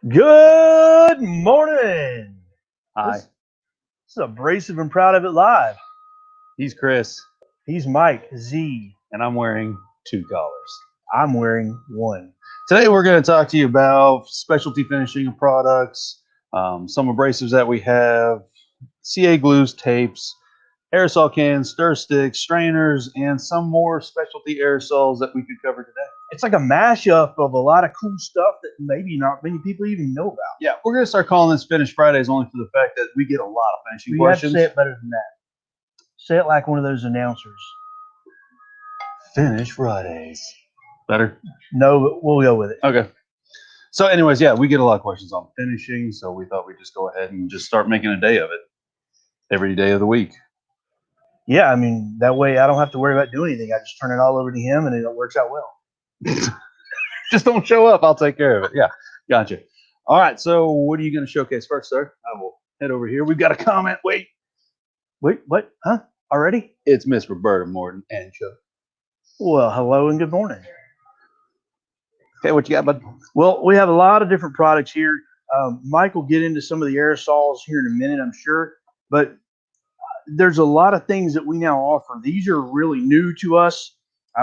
Good morning. Hi, This is Abrasive and Proud of It Live. he's Chris, He's Mike Z. and I'm wearing two collars. I'm wearing one. Today we're going to talk to you about specialty finishing products, some abrasives that we have, CA glues, tapes, aerosol cans, stir sticks, strainers, and some more specialty aerosols that we could cover today. It's like a mashup of a lot of cool stuff that maybe not many people even know about. Yeah, we're going to start calling this Finish Fridays only for the fact that we get a lot of finishing You have to questions. say it better than that. Say it like one of those announcers. Finish Fridays. Better? No, but we'll go with it. Okay. So anyways, yeah, we get a lot of questions on finishing, so we thought we'd just go ahead and just start making a day of it every day of the week. Yeah, I mean, that way I don't have to worry about doing anything. I just turn it all over to him and it works out well. Just don't show up. I'll take care of it. Yeah, gotcha. All right, so what are you going to showcase first, sir? I will head over here. We've got a comment. Wait, What? Huh? Already? it's Miss Roberta Morton and Chuck. Well, hello and good morning. Okay, what you got, bud? Well, we have a lot of different products here. Mike will get into some of the aerosols here in a minute, I'm sure. But there's a lot of things that we now offer. These are really new to us.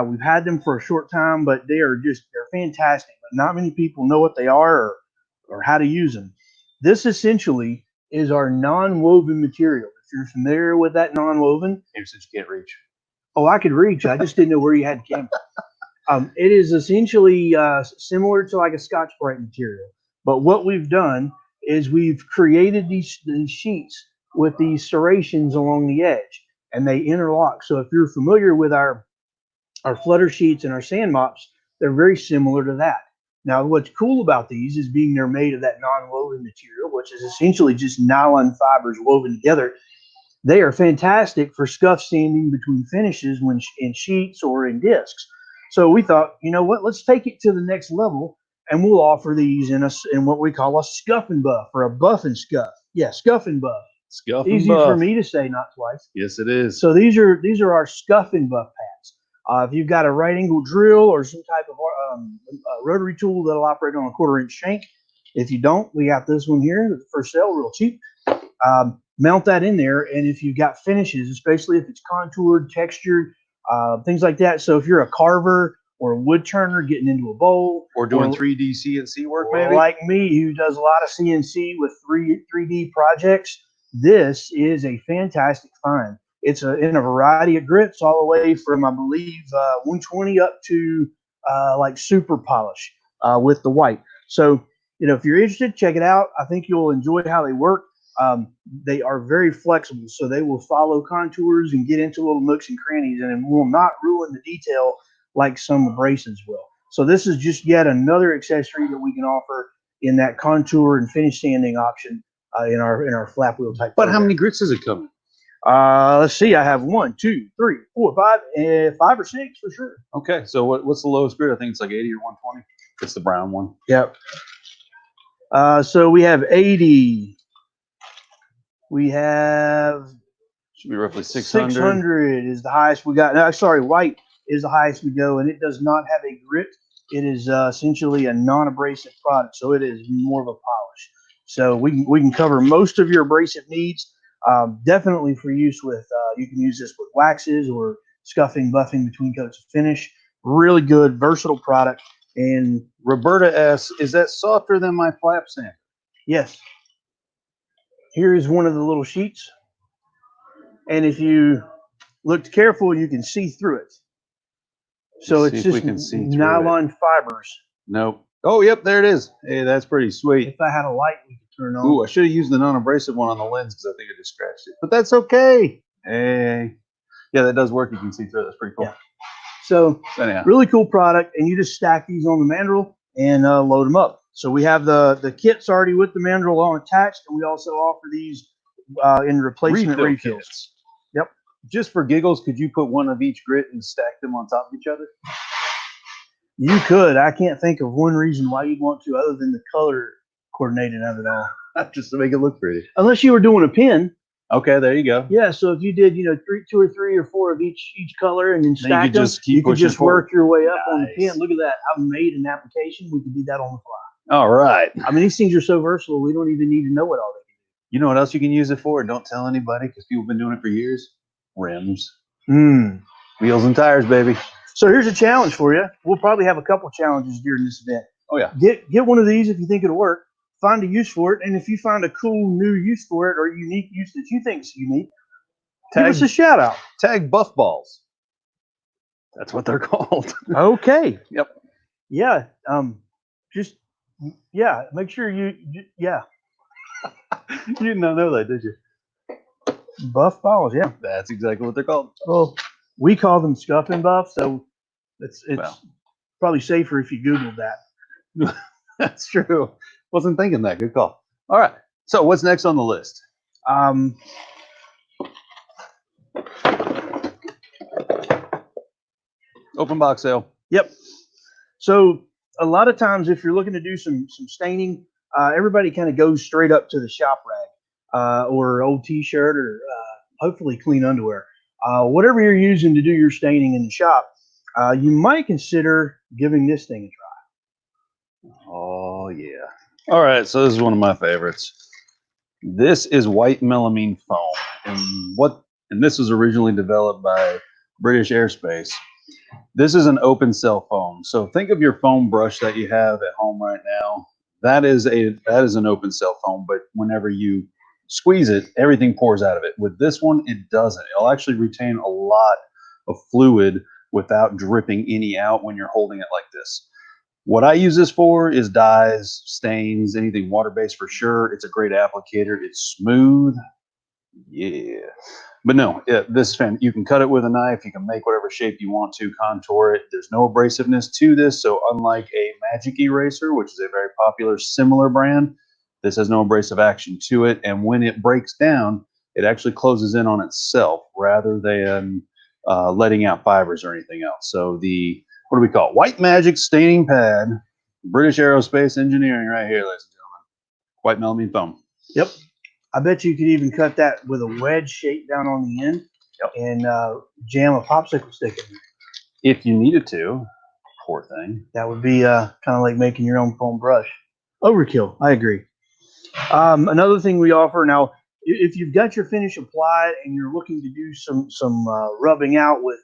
We've had them for a short time, but they're fantastic. But not many people know what they are or how to use them. This essentially is our non-woven material. If you're familiar with that non-woven, Here, since you can't reach. oh, I could reach. I just didn't know where you had the camera. It is essentially similar to like a Scotch-Brite material. But what we've done is we've created these sheets with these serrations along the edge, and they interlock. So if you're familiar with our flutter sheets and our sand mops, they're very similar to that. Now, what's cool about these is being they're made of that non-woven material, which is essentially just nylon fibers woven together. They are fantastic for scuff sanding between finishes when in sheets or in discs. So we thought, you know what, let's take it to the next level, and we'll offer these in what we call a scuffing buff or a buff and scuff. Yeah, scuffing buff. Scuffing Easy Buff. for me to say, not twice. Yes, it is. So these are our scuffing buff pads. If you've got a right angle drill or some type of rotary tool that'll operate on a 1/4-inch shank. If you don't, we got this one here for sale, real cheap. Mount that in there, and if you've got finishes, especially if it's contoured, textured, things like that. So if you're a carver or a wood turner getting into a bowl, Or doing 3D CNC work, or maybe? like me who does a lot of CNC with 3D projects, this is a fantastic find. It's in a variety of grits, all the way from, I believe, 120 up to like super polish with the white. So, you know, if you're interested, check it out. I think you'll enjoy how they work. They are very flexible, so they will follow contours and get into little nooks and crannies, and it will not ruin the detail like some abrasives will. So this is just yet another accessory that we can offer in that contour and finish sanding option in our flap wheel type. But how many grits does it come in? Let's see. I have 1, 2, 3, 4, 5, 5 or 6 for sure. Okay, so what's the lowest grit? I think it's like 80 or 120. It's the brown one. Yep. So we have 80. We have Should be roughly 600. 600 is the highest we got. No, sorry, white is the highest we go, and it does not have a grit. It is essentially a non-abrasive product, so it is more of a polish. So we can cover most of your abrasive needs. Definitely for use with you can use this with waxes or scuffing, buffing between coats of finish. Really good, versatile product. And Roberta asks, is that softer than my flap sand? yes, here is one of the little sheets. And if you look careful, you can see through it. So Let's it's see if we just can see through nylon fibers. Nope. Oh, yep, there it is. Hey, that's pretty sweet. If I had a light, we could turn on. Ooh, I should have used the non-abrasive one on the lens because I think I just scratched it. But that's okay. Hey. Yeah, that does work. You can see through it. That's pretty cool. Yeah. So Anyhow. really cool product, and you just stack these on the mandrel and load them up. So we have the kits already with the mandrel all attached, and we also offer these in replacement refills. Kits. Yep. Just for giggles, could you put one of each grit and stack them on top of each other? You could. I can't think of one reason why you'd want to, other than the color coordinating of it all. Just to make it look pretty. Unless you were doing a pin. Okay, there you go. Yeah, so if you did, 2 or 3 or 4 of each color and then stack them, you could just work your way up on the pin. Look at that. I've made an application. We could do that on the fly. All right. I mean, these things are so versatile, we don't even need to know what all they You know what else you can use it for? Don't tell anybody because people have been doing it for years. Rims, do. wheels, and tires, baby. So here's a challenge for you. We'll probably have a couple challenges during this event. Oh yeah. Get one of these if you think it'll work. Find a use for it, and if you find a cool new use for it or unique use that you think is unique, give us a shout out. Tag buff balls. That's what they're called. Okay. Yep. Yeah. Just yeah. Make sure you yeah. You didn't know that, did you? Buff balls. Yeah. That's exactly what they're called. Well, we call them Scuffing Buffs, so it's Well. probably safer if you Googled that. That's true. Wasn't thinking that. Good call. All right. So what's next on the list? Open box sale. Yep. So a lot of times, if you're looking to do some staining, everybody kind of goes straight up to the shop rag or old T-shirt or hopefully clean underwear. Whatever you're using to do your staining in the shop, you might consider giving this thing a try. Oh yeah. All right. So this is one of my favorites. This is white melamine foam, and this was originally developed by British Aerospace. This is an open cell foam. So think of your foam brush that you have at home right now. That is an open cell foam, but whenever you squeeze it, everything pours out of it. With this one, it doesn't. It'll actually retain a lot of fluid without dripping any out when you're holding it like this. What I use this for is dyes, stains, anything water-based for sure. It's a great applicator. It's smooth. Yeah. But no, this is fan. You can cut it with a knife. You can make whatever shape you want to, contour it. There's no abrasiveness to this. So unlike a Magic Eraser, which is a very popular similar brand, this has no abrasive action to it. And when it breaks down, it actually closes in on itself rather than letting out fibers or anything else. So what do we call it? White Magic staining pad, British Aerospace Engineering right here, ladies and gentlemen. White melamine foam. Yep. I bet you could even cut that with a wedge shape down on the end. Yep. And jam a popsicle stick in there. If you needed to. Poor thing. That would be kind of like making your own foam brush. Overkill. I agree. Another thing we offer now, if you've got your finish applied and you're looking to do some rubbing out with,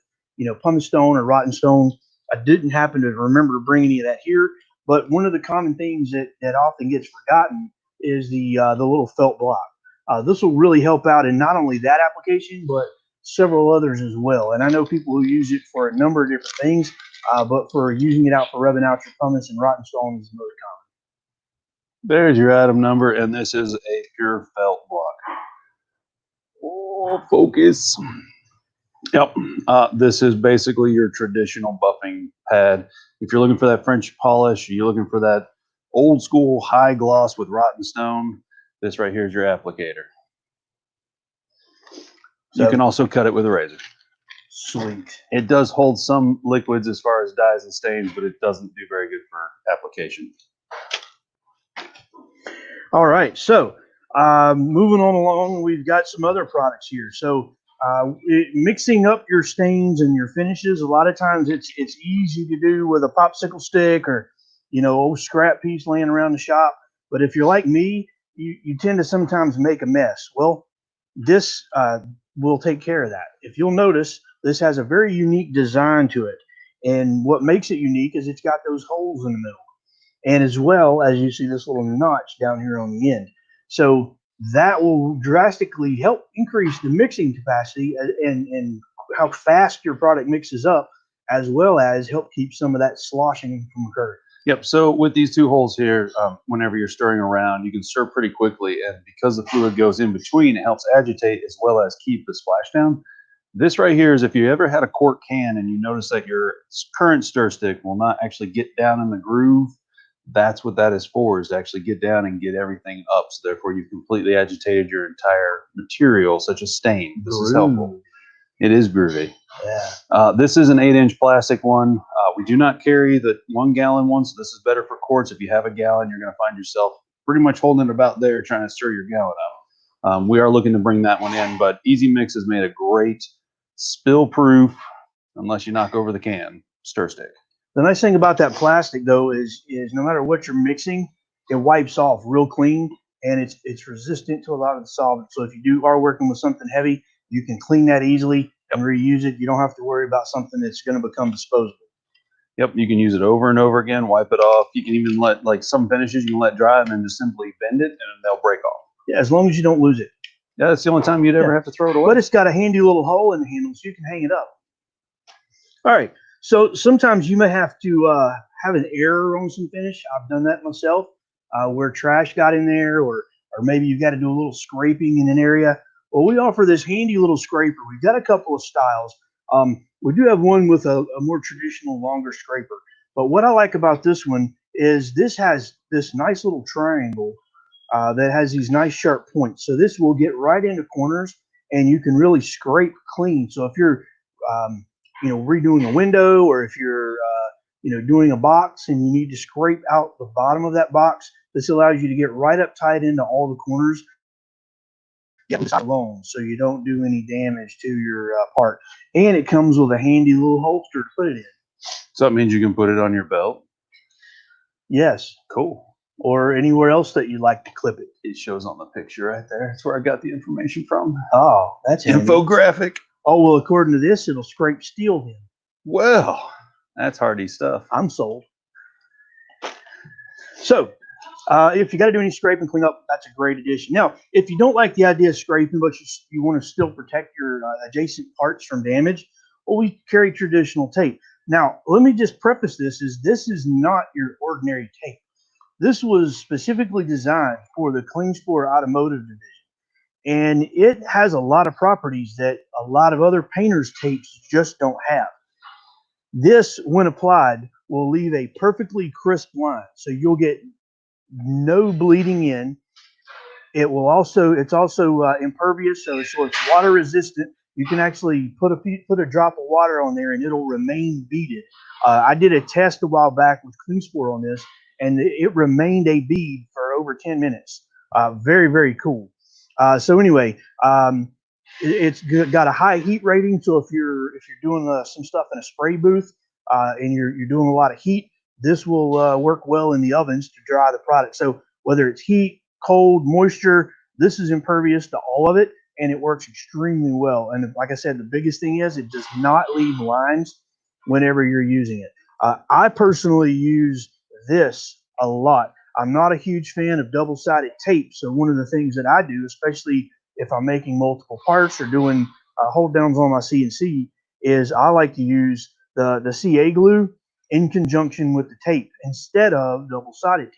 pumice stone or rotten stone, I didn't happen to remember to bring any of that here. But one of the common things that often gets forgotten is the little felt block. This will really help out in not only that application, but several others as well. And I know people who use it for a number of different things, but for using it out for rubbing out your pumice and rotten stone is most common. There's your item number, and this is a pure felt block. Oh, focus. Yep. This is basically your traditional buffing pad. If you're looking for that French polish, you're looking for that old school high gloss with rotten stone, this right here is your applicator. So you can also cut it with a razor. Sweet. It does hold some liquids as far as dyes and stains, but it doesn't do very good for application. All right. So moving on along, we've got some other products here. So mixing up your stains and your finishes, a lot of times it's easy to do with a popsicle stick or, old scrap piece laying around the shop. But if you're like me, you tend to sometimes make a mess. Well, this will take care of that. If you'll notice, this has a very unique design to it. And what makes it unique is it's got those holes in the middle. And as well as you see this little notch down here on the end. So that will drastically help increase the mixing capacity and how fast your product mixes up, as well as help keep some of that sloshing from occurring. Yep. So with these two holes here, whenever you're stirring around, you can stir pretty quickly. And because the fluid goes in between, it helps agitate as well as keep the splashdown. This right here is if you ever had a quart can and you notice that your current stir stick will not actually get down in the groove, that's what that is for, is to actually get down and get everything up. So therefore you've completely agitated your entire material, such as stain. This is helpful. It is groovy. Yeah. This is an 8-inch plastic one. We do not carry the 1 gallon one, so this is better for quarts. If you have a gallon, you're going to find yourself pretty much holding it about there trying to stir your gallon up. We are looking to bring that one in, but Easy Mix has made a great spill-proof, unless you knock over the can, stir stick. The nice thing about that plastic though is no matter what you're mixing, it wipes off real clean and it's resistant to a lot of the solvent. So if you are working with something heavy, you can clean that easily and reuse it. You don't have to worry about something that's going to become disposable. Yep, you can use it over and over again, wipe it off. You can even let, like some finishes, you can let dry and then just simply bend it and they'll break off. Yeah, as long as you don't lose it. Yeah, that's the only time you'd ever have to throw it away. But it's got a handy little hole in the handle so you can hang it up. All right. So sometimes you may have to have an error on some finish. I've done that myself, where trash got in there, or maybe you've got to do a little scraping in an area. Well, we offer this handy little scraper. We've got a couple of styles. We do have one with a more traditional, longer scraper. But what I like about this one is this has this nice little triangle that has these nice sharp points. So this will get right into corners, and you can really scrape clean. So if you're um, redoing a window, or if you're doing a box and you need to scrape out the bottom of that box, this allows you to get right up tight into all the corners alone, so you don't do any damage to your part. And it comes with a handy little holster to put it in. So that means you can put it on your belt. Yes. Cool. Or anywhere else that you'd like to clip it. It shows on the picture right there. That's where I got the information from. Oh, that's handy. Infographic. Oh, well, according to this, it'll scrape steel then. Well, that's hardy stuff. I'm sold. So, if you got to do any scraping cleanup, that's a great addition. Now, if you don't like the idea of scraping, but you want to still protect your adjacent parts from damage, well, we carry traditional tape. Now, let me just preface this is not your ordinary tape. This was specifically designed for the Klingspor Automotive Division, and it has a lot of properties that a lot of other painters' tapes just don't have. This, when applied, will leave a perfectly crisp line, so you'll get no bleeding in. It's also impervious, so it's water resistant. You can actually put a drop of water on there and it'll remain beaded. I did a test a while back with Klingspor on this, and it remained a bead for over 10 minutes. Very, very cool. So anyway, it's got a high heat rating. So if you're doing some stuff in a spray booth and you're doing a lot of heat, this will work well in the ovens to dry the product. So whether it's heat, cold, moisture, this is impervious to all of it, and it works extremely well. And like I said, the biggest thing is it does not leave lines whenever you're using it. I personally use this a lot. I'm not a huge fan of double-sided tape, so one of the things that I do, especially if I'm making multiple parts or doing hold downs on my CNC, is I like to use the CA glue in conjunction with the tape instead of double-sided tape.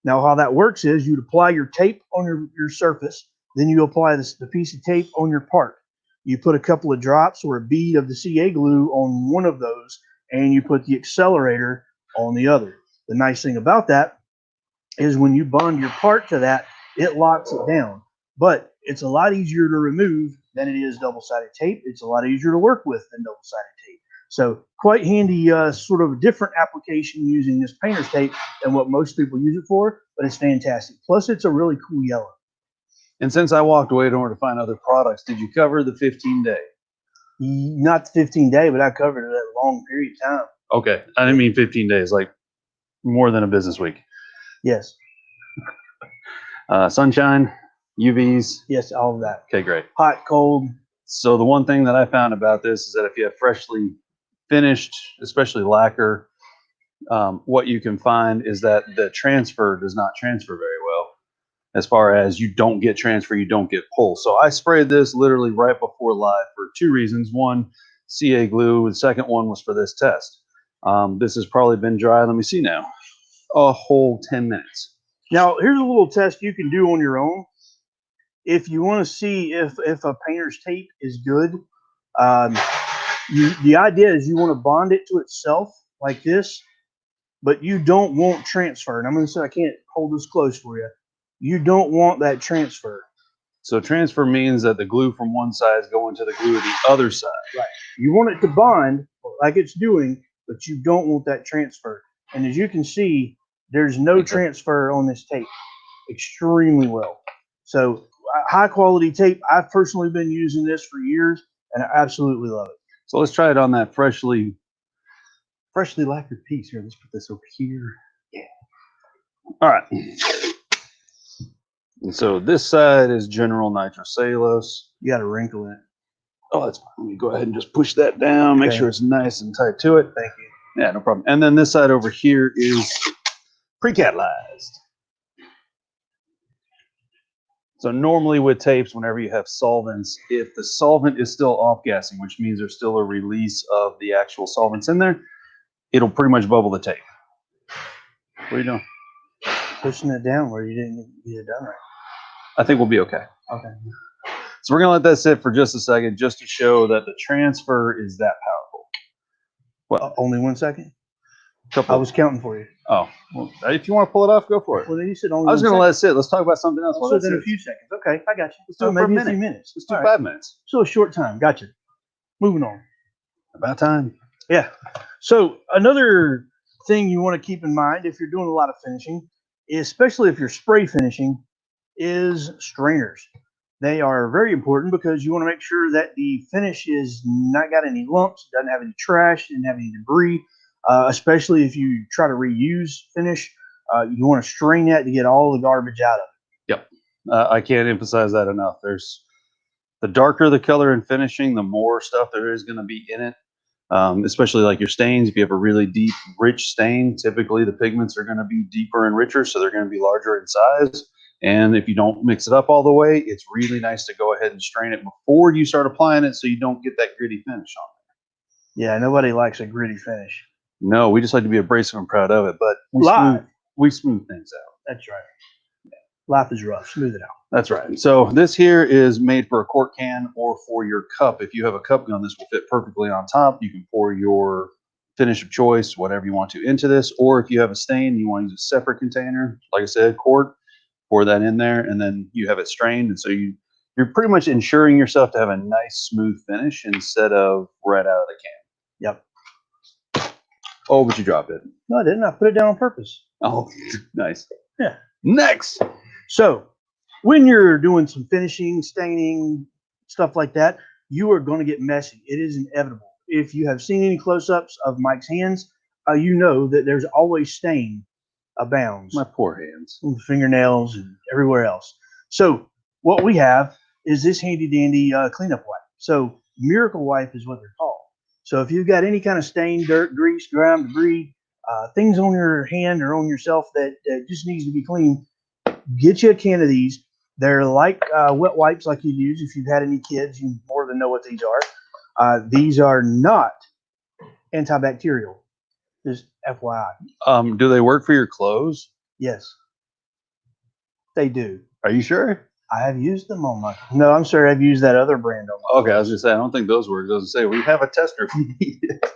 Now, how that works is you'd apply your tape on your surface, then you apply the piece of tape on your part. You put a couple of drops or a bead of the CA glue on one of those, and you put the accelerator on the other. The nice thing about that is when you bond your part to that, it locks it down. But it's a lot easier to remove than it is double-sided tape. It's a lot easier to work with than double-sided tape. So quite handy, sort of a different application using this painter's tape than what most people use it for, but it's fantastic. Plus, it's a really cool yellow. And since I walked away in order to find other products, did you cover the 15-day? Not the 15-day, but I covered it a long period of time. Okay, I didn't mean 15 days, like more than a business week. Yes. Sunshine, UVs. Yes, all of that. Okay, great. Hot, cold. So the one thing that I found about this is that if you have freshly finished, especially lacquer, what you can find is that the transfer does not transfer very well. As far as you don't get transfer, you don't get pull. So I sprayed this literally right before live for two reasons. One, CA glue. The second one was for this test. This has probably been dry. Let me see now. A whole 10 minutes. Now, here's a little test you can do on your own. If you want to see if a painter's tape is good, the idea is you want to bond it to itself like this, but you don't want transfer. And I'm going to say I can't hold this close for you. You don't want that transfer. So transfer means that the glue from one side is going to the glue of the other side. Right. You want it to bond like it's doing, but you don't want that transfer. And as you can see, there's no transfer on this tape. Extremely well. So high quality tape. I've personally been using this for years, and I absolutely love it. So let's try it on that freshly freshly lacquered piece. Here, let's put this over here. Yeah. All right. And so this side is general nitrocellulose. You got to wrinkle it. Oh, that's fine. Let me go ahead and just push that down. Make sure it's nice and tight to it. Thank you. Yeah, no problem. And then this side over here is pre-catalyzed. So normally with tapes, whenever you have solvents, if the solvent is still off-gassing, which means there's still a release of the actual solvents in there, it'll pretty much bubble the tape. What are you doing? Pushing it down where you didn't get it done right. I think we'll be okay. Okay. So we're going to let that sit for just a second, just to show that the transfer is that powerful. Well, only 1 second? I was counting for you. Oh, well, if you want to pull it off, go for it. Well, then you said only I was 1 going to second. let it sit. Let's talk about something else. So then a few seconds. Okay, I got you. Let's do it for a maybe minute. A few minutes. Let's do 5 minutes. So a short time. Gotcha. Moving on. About time. Yeah. So another thing you want to keep in mind if you're doing a lot of finishing, especially if you're spray finishing, is strainers. They are very important because you want to make sure that the finish is not got any lumps, doesn't have any trash, didn't have any debris. Especially if you try to reuse finish, you want to strain that to get all the garbage out of it. Yep. I can't emphasize that enough. There's the darker the color in finishing, the more stuff there is going to be in it. Especially like your stains. If you have a really deep, rich stain, typically the pigments are going to be deeper and richer, so they're going to be larger in size. And if you don't mix it up all the way, it's really nice to go ahead and strain it before you start applying it so you don't get that gritty finish on it. Yeah, nobody likes a gritty finish. No, we just like to be abrasive and proud of it, but we smooth things out. That's right. Life is rough. Smooth it out. That's right. So this here is made for a quart can or for your cup. If you have a cup gun, this will fit perfectly on top. You can pour your finish of choice, whatever you want to, into this. Or if you have a stain, you want to use a separate container, like I said, quart, pour that in there, and then you have it strained. And so you're pretty much ensuring yourself to have a nice, smooth finish instead of right out of the can. Yep. Oh, but you dropped it. No, I didn't. I put it down on purpose. Oh, nice. Yeah. Next. So when you're doing some finishing, staining, stuff like that, you are going to get messy. It is inevitable. If you have seen any close-ups of Mike's hands, you know that there's always stain abounds. My poor hands. And fingernails and everywhere else. So what we have is this handy-dandy cleanup wipe. So Miracle Wipe is what they're called. So if you've got any kind of stain, dirt, grease, grime, debris, things on your hand or on yourself that just needs to be cleaned, get you a can of these. They're like wet wipes like you'd use if you've had any kids. You more than know what these are. These are not antibacterial. Just FYI. Do they work for your clothes? Yes, they do. Are you sure? I have used them on my. No, I'm sorry. I've used that other brand on my. Okay, I was just saying, I don't think those work. I was say we have a tester if you need it.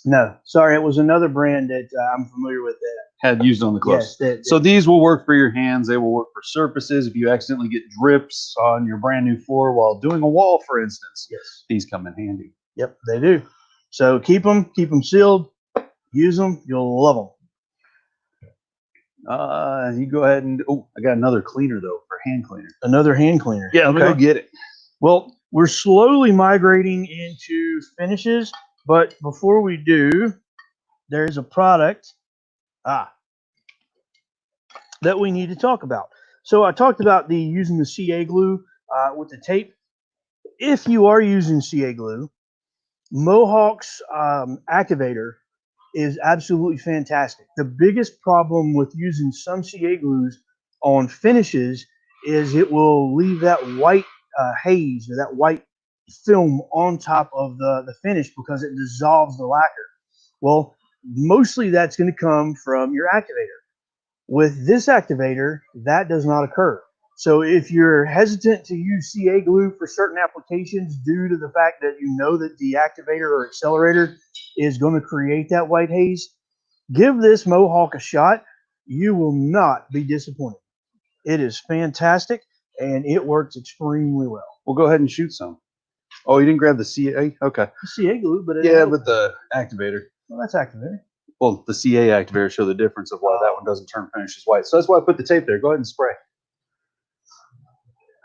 No, sorry. It was another brand that I'm familiar with that had used on the clothes. Yes, so these will work for your hands. They will work for surfaces. If you accidentally get drips on your brand new floor while doing a wall, for instance, yes, these come in handy. Yep, they do. So keep them sealed. Use them. You'll love them. You go ahead and I got another cleaner though for hand cleaner. Another hand cleaner. Yeah, let me go get it. Well, we're slowly migrating into finishes, but before we do, there's a product that we need to talk about. So I talked about using the CA glue with the tape. If you are using CA glue, Mohawk's activator is absolutely fantastic. The biggest problem with using some CA glues on finishes is it will leave that white haze or that white film on top of the finish because it dissolves the lacquer. Well, mostly that's going to come from your activator. With this activator, that does not occur. So if you're hesitant to use CA glue for certain applications due to the fact that you know that the activator or accelerator is going to create that white haze, give this Mohawk a shot. You will not be disappointed. It is fantastic, and it works extremely well. We'll go ahead and shoot some. Oh, you didn't grab the CA? Okay. The CA glue, but but the activator. Well, that's activator. Well, the CA activator show the difference of why that one doesn't turn finishes white. So that's why I put the tape there. Go ahead and spray.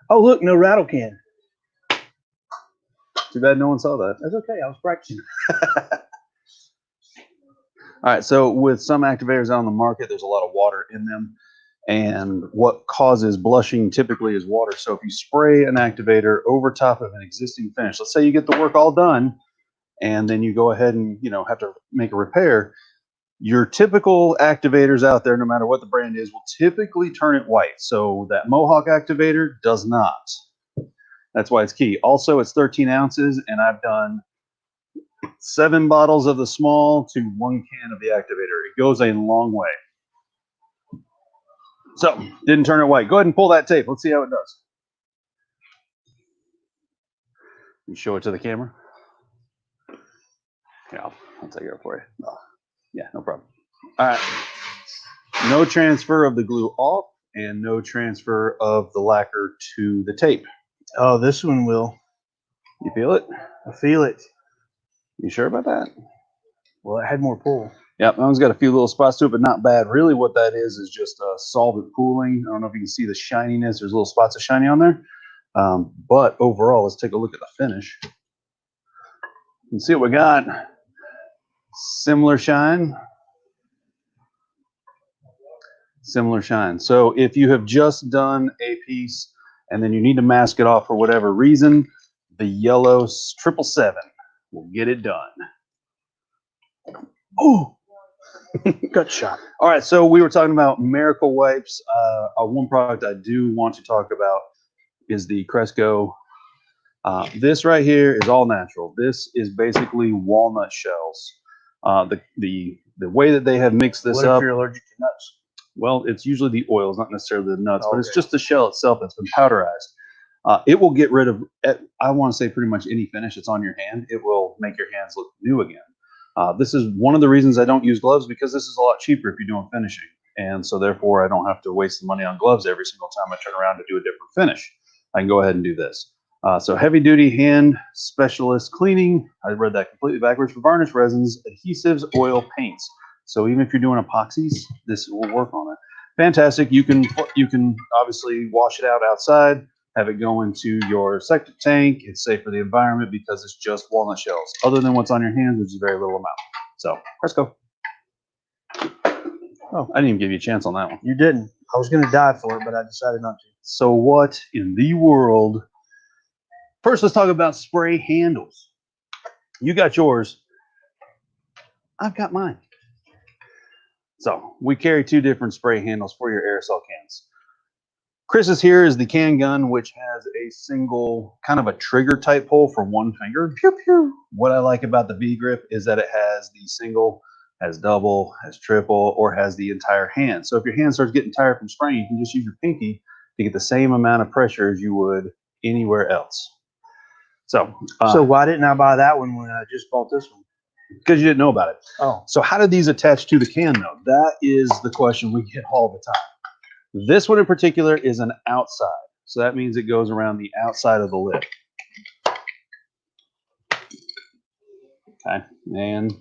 Oh, look, no rattle can. Too bad no one saw that. That's okay. I was practicing. All right, so with some activators out on the market, there's a lot of water in them. And what causes blushing typically is water. So if you spray an activator over top of an existing finish, let's say you get the work all done, and then you go ahead and have to make a repair, your typical activators out there, no matter what the brand is, will typically turn it white. So that Mohawk activator does not. That's why it's key. Also, it's 13 ounces, and I've done 7 bottles of the small to 1 can of the activator. It goes a long way. So, didn't turn it white. Go ahead and pull that tape. Let's see how it does. You show it to the camera? Yeah, I'll take it for you. Oh, yeah, no problem. All right. No transfer of the glue off and no transfer of the lacquer to the tape. Oh, this one will. You feel it? I feel it. You sure about that? Well, it had more pull. Yep, that one's got a few little spots to it, but not bad. Really what that is just solvent pooling. I don't know if you can see the shininess. There's little spots of shiny on there. But overall, let's take a look at the finish. You can see what we got. Similar shine. Similar shine. So if you have just done a piece and then you need to mask it off for whatever reason, the yellow 777 will get it done. Oh, gut shot. All right, so we were talking about Miracle Wipes. One product I do want to talk about is the Cresco. This right here is all natural. This is basically walnut shells. The way that they have mixed this what up. if you're allergic to nuts? Well, it's usually the oils, not necessarily the nuts, but it's just the shell itself that's been powderized. It will get rid of, I want to say, pretty much any finish that's on your hand. It will make your hands look new again. This is one of the reasons I don't use gloves, because this is a lot cheaper if you're doing finishing. And so therefore, I don't have to waste the money on gloves every single time I turn around to do a different finish. I can go ahead and do this. So heavy duty hand specialist cleaning. I read that completely backwards. For varnish resins, adhesives, oil, paints. So even if you're doing epoxies, this will work on it. Fantastic. You can obviously wash it out outside, have it go into your septic tank. It's safe for the environment because it's just walnut shells. Other than what's on your hands, which is a very little amount. So Cresco. Oh, I didn't even give you a chance on that one. You didn't. I was going to die for it, but I decided not to. So what in the world? First, let's talk about spray handles. You got yours. I've got mine. So we carry 2 different spray handles for your aerosol cans. Chris's here is the can gun, which has a single kind of a trigger type pull for 1 finger. Pew, pew. What I like about the V grip is that it has the single, has double, has triple, or has the entire hand. So if your hand starts getting tired from spraying, you can just use your pinky to get the same amount of pressure as you would anywhere else. So why didn't I buy that one when I just bought this one? Because you didn't know about it. Oh. So how did these attach to the can, though? That is the question we get all the time. This one in particular is an outside. So that means it goes around the outside of the lid. Okay. And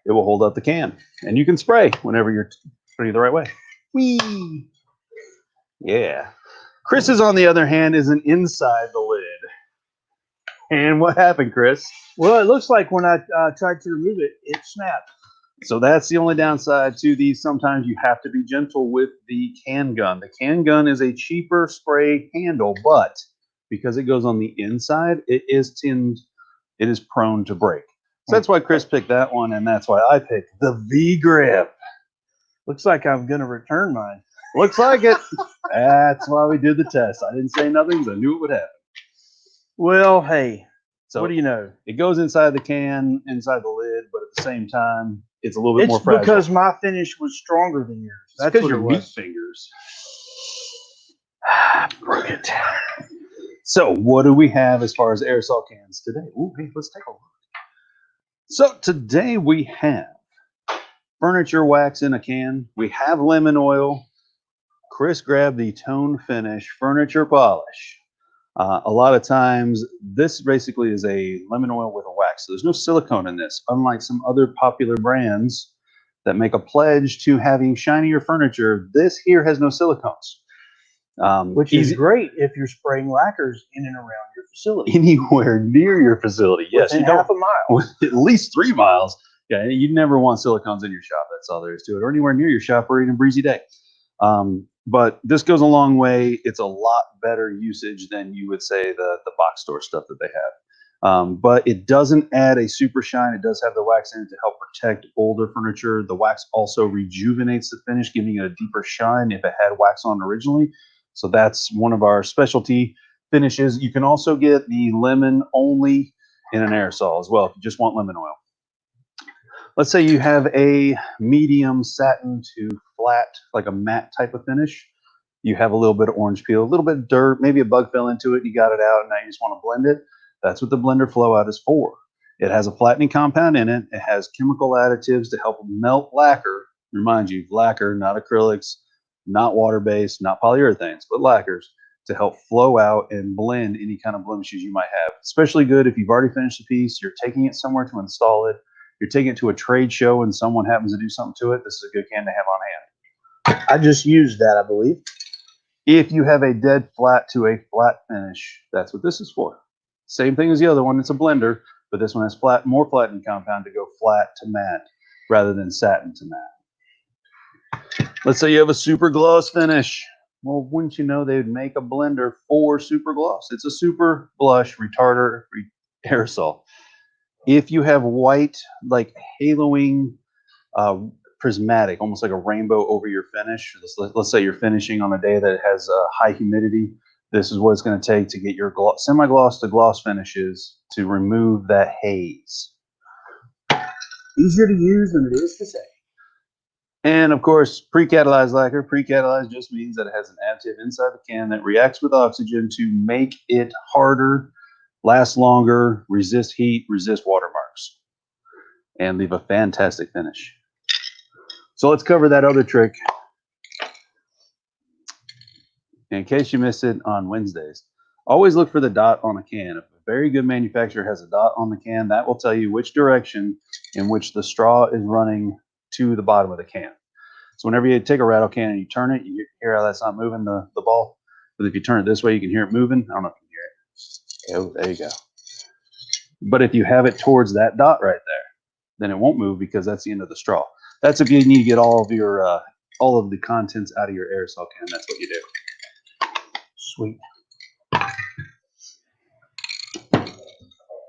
it will hold up the can. And you can spray whenever you're spraying the right way. Whee! Yeah. Chris's, on the other hand, is an inside the lid. And what happened, Chris? Well, it looks like when I tried to remove it, it snapped. So that's the only downside to these. Sometimes you have to be gentle with the can gun. The can gun is a cheaper spray handle, but because it goes on the inside, it is prone to break. So that's why Chris picked that one, and that's why I picked the V grip. Looks like I'm going to return mine. Looks like it. That's why we did the test. I didn't say nothing because I knew it would happen. Well, hey, so what do you know? It goes inside the can, inside the lid, but at the same time, it's a little bit more fragile. It's because my finish was stronger than yours. That's because your meat fingers. Broke it. So what do we have as far as aerosol cans today? Ooh, hey, let's take a look. So today we have furniture wax in a can. We have lemon oil. Chris grabbed the Tone Finish furniture polish. A lot of times, this basically is a lemon oil with a wax. So there's no silicone in this, unlike some other popular brands that make a pledge to having shinier furniture. This here has no silicones. Which is great if you're spraying lacquers in and around your facility. Anywhere near your facility. Yes, within half a mile. At least 3 miles. Yeah, you never want silicones in your shop. That's all there is to it, or anywhere near your shop or in a breezy day. But this goes a long way. It's a lot better usage than you would say the box store stuff that they have. But it doesn't add a super shine. It does have the wax in it to help protect older furniture. The wax also rejuvenates the finish, giving it a deeper shine if it had wax on originally. So that's one of our specialty finishes. You can also get the lemon only in an aerosol as well if you just want lemon oil. Let's say you have a medium satin to flat, like a matte type of finish. You have a little bit of orange peel, a little bit of dirt, maybe a bug fell into it, you got it out, and now you just want to blend it. That's what the blender flow out is for. It has a flattening compound in it. It has chemical additives to help melt lacquer. Remind you, lacquer, not acrylics, not water-based, not polyurethanes, but lacquers to help flow out and blend any kind of blemishes you might have. Especially good if you've already finished a piece, you're taking it somewhere to install it, you're taking it to a trade show and someone happens to do something to it, this is a good can to have on hand. I just used that, I believe. If you have a dead flat to a flat finish, that's what this is for. Same thing as the other one, it's a blender, but this one has more flattening compound to go flat to matte rather than satin to matte. Let's say you have a super gloss finish. Well, wouldn't you know they would make a blender for super gloss? It's a super blush retarder aerosol. If you have white, like haloing, prismatic, almost like a rainbow over your finish, let's say you're finishing on a day that has high humidity, this is what it's going to take to get your semi-gloss to gloss finishes to remove that haze. Easier to use than it is to say. And of course, pre-catalyzed lacquer. Pre-catalyzed just means that it has an additive inside the can that reacts with oxygen to make it harder, last longer, resist heat, resist watermarks, and leave a fantastic finish. So let's cover that other trick. In case you missed it on Wednesdays, always look for the dot on a can. If a very good manufacturer has a dot on the can, that will tell you which direction in which the straw is running to the bottom of the can. So whenever you take a rattle can and you turn it, you hear how that's not moving the ball. But if you turn it this way, you can hear it moving. I don't know if you can hear it. Oh, there you go. But if you have it towards that dot right there, then it won't move because that's the end of the straw. That's if you need to get all of the contents out of your aerosol can. That's what you do. Sweet.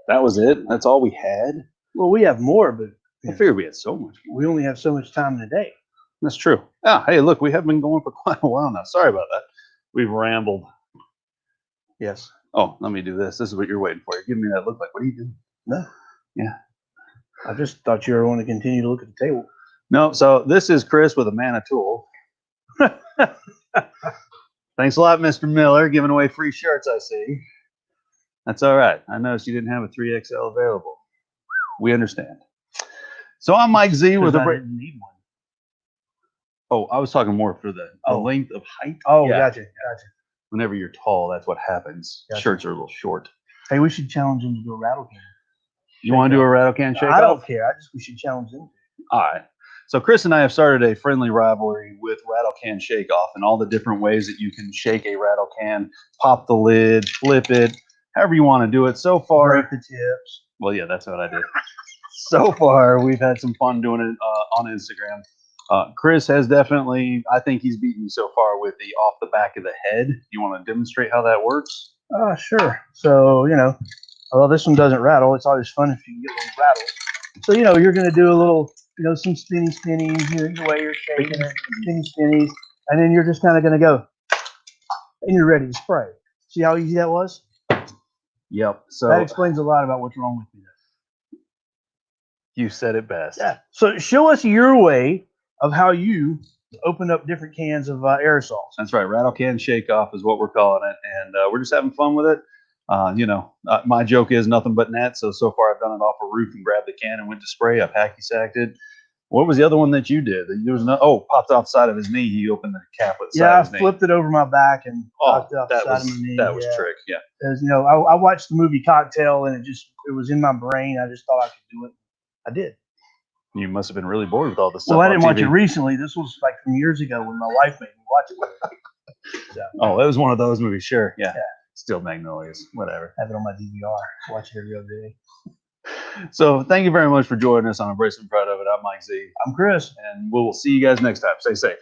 That was it. That's all we had. Well, we have more, but I figured we had so much more. we only have so much time in a day. That's true. Ah, hey, look, we have been going for quite a while now. Sorry about that. We've rambled. Yes. Oh, let me do this. This is what you're waiting for. You're giving me that look like, what are you doing? No. Yeah. I just thought you were going to continue to look at the table. No, so this is Chris with a Mana tool. Thanks a lot, Mr. Miller, giving away free shirts, I see. That's all right. I noticed you didn't have a 3XL available. We understand. So I'm Mike Z with I didn't need one. Oh, I was talking more for the length of height. Oh, Yeah. gotcha. Whenever you're tall, that's what happens. Gotcha. Shirts are a little short. Hey, we should challenge him to do a rattle can. You want to do a rattle can shake I don't off? care. We should challenge him. All right. So Chris and I have started a friendly rivalry with rattle can shake off and all the different ways that you can shake a rattle can, pop the lid, flip it, however you want to do it. So far, break the tips. Well, yeah, that's what I did. So far, we've had some fun doing it on Instagram. Chris has definitely, I think he's beaten me so far with the off the back of the head. You want to demonstrate how that works? Sure. So, well, this one doesn't rattle. It's always fun if you can get a little rattle. So, you're going to do a little, some spinnies, the way you're shaking it, spinnies, and then you're just kind of going to go, and you're ready to spray. See how easy that was? Yep. So that explains a lot about what's wrong with you. You said it best. Yeah. So show us your way of how you open up different cans of aerosols. That's right. Rattle can shake off is what we're calling it, and we're just having fun with it. My joke is nothing but net. So far I've done it off a roof and grabbed the can and went to spray. I've hacky sacked it. What was the other one that you did? There was popped off the side of his knee. He opened the cap with the side of his knee. Yeah, I flipped it over my back and popped off the side of my knee. That was trick. Yeah. Because I watched the movie Cocktail and it was in my brain. I just thought I could do it. I did. You must have been really bored with all this stuff. Well, I didn't watch it recently. This was like from years ago when my wife made me watch it. So. Oh, it was one of those movies. Sure. Yeah. Still Magnolias. Whatever. I have it on my DVR. Watch it every other day. So thank you very much for joining us on Abrasive and Proud of It. I'm Mike Z, I'm Chris. and we'll see you guys next time. Stay safe.